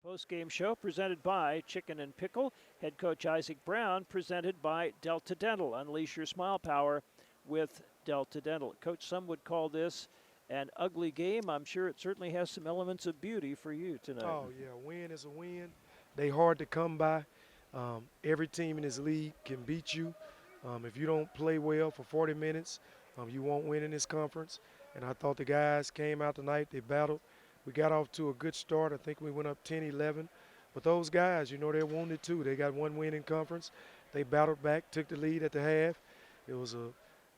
Postgame show presented by Chicken and Pickle. Head coach Isaac Brown presented by Delta Dental. Unleash your smile power with Delta Dental. Coach, some would call this an ugly game. I'm sure it certainly has some elements of beauty for you tonight. Oh, yeah, a win is a win. They hard to come by. Every team in this league can beat you. If you don't play well for 40 minutes, you won't win in this conference. And I thought the guys came out tonight, they battled. We got off to a good start. I think we went up 10-11. But those guys, they're wounded too. They got one win in conference. They battled back, took the lead at the half. It was a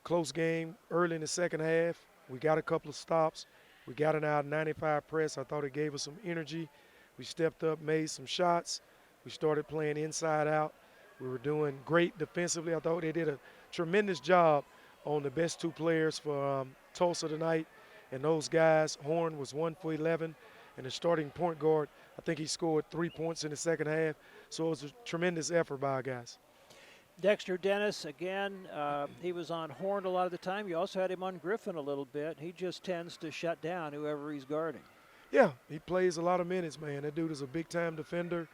close game early in the second half. We got a couple of stops. We got an out 95 press. I thought it gave us some energy. We stepped up, made some shots. We started playing inside out. We were doing great defensively. I thought they did a tremendous job on the best two players for Tulsa tonight. And those guys, Horn was 1 for 11, and the starting point guard, I think he scored 3 points in the second half. So it was a tremendous effort by our guys. Dexter Dennis, again, he was on Horn a lot of the time. You also had him on Griffin a little bit. He just tends to shut down whoever he's guarding. Yeah, he plays a lot of minutes, man. That dude is a big-time defender.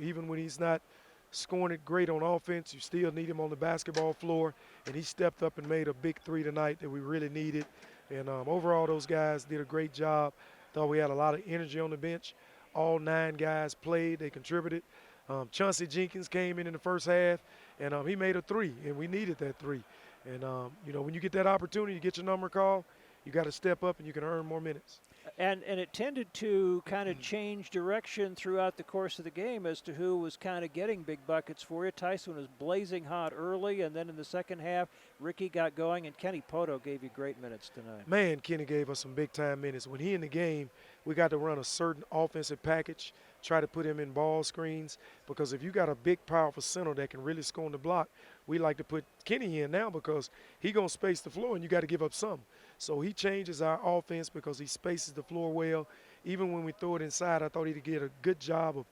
Even when he's not scoring it great on offense, you still need him on the basketball floor. And he stepped up and made a big three tonight that we really needed. And overall, those guys did a great job. Thought we had a lot of energy on the bench. All 9 guys played. They contributed. Chauncey Jenkins came in the first half, and he made a three, and we needed that three. And, when you get that opportunity, you get your number called, you got to step up and you can earn more minutes. And it tended to kind of change direction throughout the course of the game as to who was kind of getting big buckets for you. Tyson was blazing hot early, and then in the second half, Ricky got going, and Kenny Poto gave you great minutes tonight. Man, Kenny gave us some big-time minutes. When he in the game, we got to run a certain offensive package, try to put him in ball screens, because if you got a big, powerful center that can really score on the block, we like to put Kenny in now because he going to space the floor, and you got to give up some. So he changes our offense because he spaces the floor well. Even when we throw it inside, I thought he did a good job of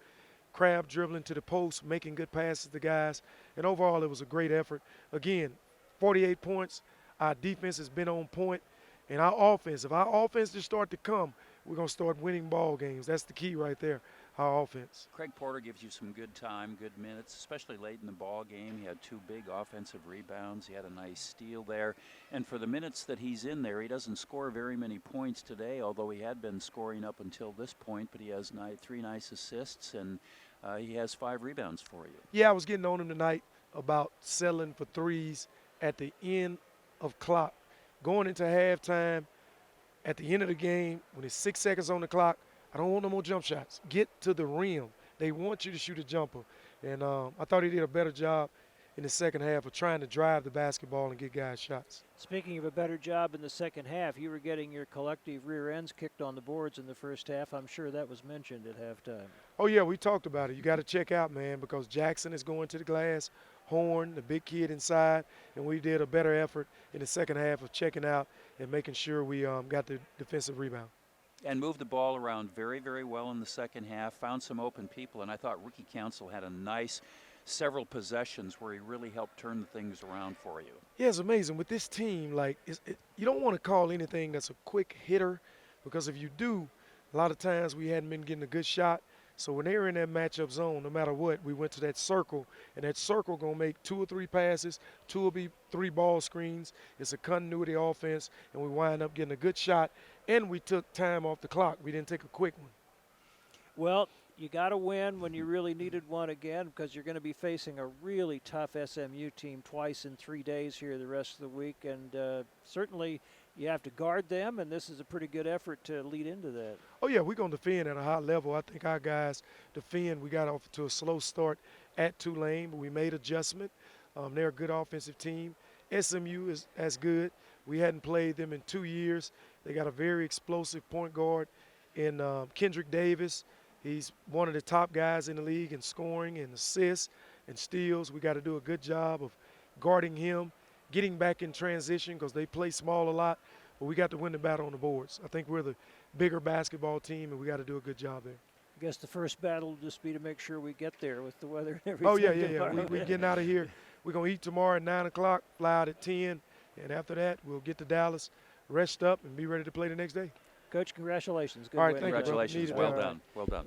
crab dribbling to the post, making good passes to guys. And overall, it was a great effort. Again, 48 points. Our defense has been on point. And our offense, if our offense just start to come, we're going to start winning ball games. That's the key right there, our offense. Craig Porter gives you some good time, good minutes, especially late in the ball game. He had 2 big offensive rebounds. He had a nice steal there. And for the minutes that he's in there, he doesn't score very many points today, although he had been scoring up until this point. But he has 3 nice assists, and he has 5 rebounds for you. Yeah, I was getting on him tonight about settling for threes at the end of clock. Going into halftime, at the end of the game, when it's 6 seconds on the clock, I don't want no more jump shots. Get to the rim. They want you to shoot a jumper. And I thought he did a better job in the second half of trying to drive the basketball and get guys shots. Speaking of a better job in the second half, you were getting your collective rear ends kicked on the boards in the first half. I'm sure that was mentioned at halftime. Oh, yeah, we talked about it. You got to check out, man, because Jackson is going to the glass, Horn, the big kid inside, and we did a better effort in the second half of checking out and making sure we got the defensive rebound. And moved the ball around very, very well in the second half, found some open people, and I thought Ricky Council had a nice several possessions where he really helped turn things around for you. Yeah, it's amazing. With this team, you don't want to call anything that's a quick hitter, because if you do, a lot of times we hadn't been getting a good shot. So when they were in that matchup zone, no matter what, we went to that circle, and that circle going to make 2 or 3 passes, 2 will be 3 ball screens. It's a continuity offense, and we wind up getting a good shot, and we took time off the clock. We didn't take a quick one. Well, you got to win when you really needed one again, because you're going to be facing a really tough SMU team twice in 3 days here the rest of the week, and certainly you have to guard them, and this is a pretty good effort to lead into that. Oh, yeah, we're going to defend at a high level. I think our guys defend. We got off to a slow start at Tulane, but we made adjustment. They're a good offensive team. SMU is as good. We hadn't played them in 2 years. They got a very explosive point guard in Kendrick Davis. He's one of the top guys in the league in scoring and assists and steals. We got to do a good job of guarding him, getting back in transition because they play small a lot, but we got to win the battle on the boards. I think we're the bigger basketball team, and we got to do a good job there. I guess the first battle will just be to make sure we get there with the weather and everything. Oh, yeah. We're getting out of here. We're going to eat tomorrow at 9 o'clock, fly out at 10, and after that we'll get to Dallas, rest up, and be ready to play the next day. Coach, congratulations. Good All right, win. thank you, bro. Congratulations. Needed Well that. done. Well done.